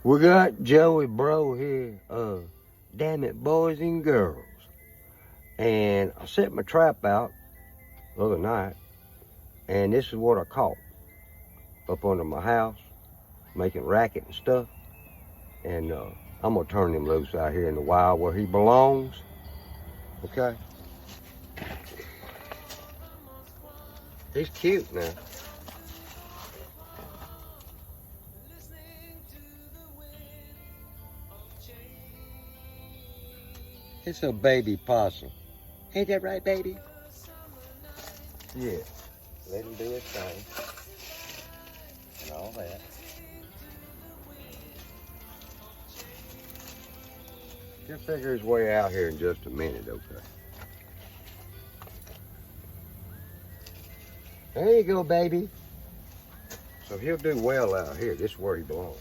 We got joeybreaux here. Damn it, boys and girls. And I set my trap out the other night, and this is what I caught up under my house, making racket and stuff. And I'm gonna turn him loose out here in the wild where he belongs. Okay? He's cute now. It's a baby possum. Ain't that right, baby? Yeah. Let him do his thing. And all that. He'll figure his way out here in just a minute, okay? There you go, baby. So he'll do well out here. This is where he belongs.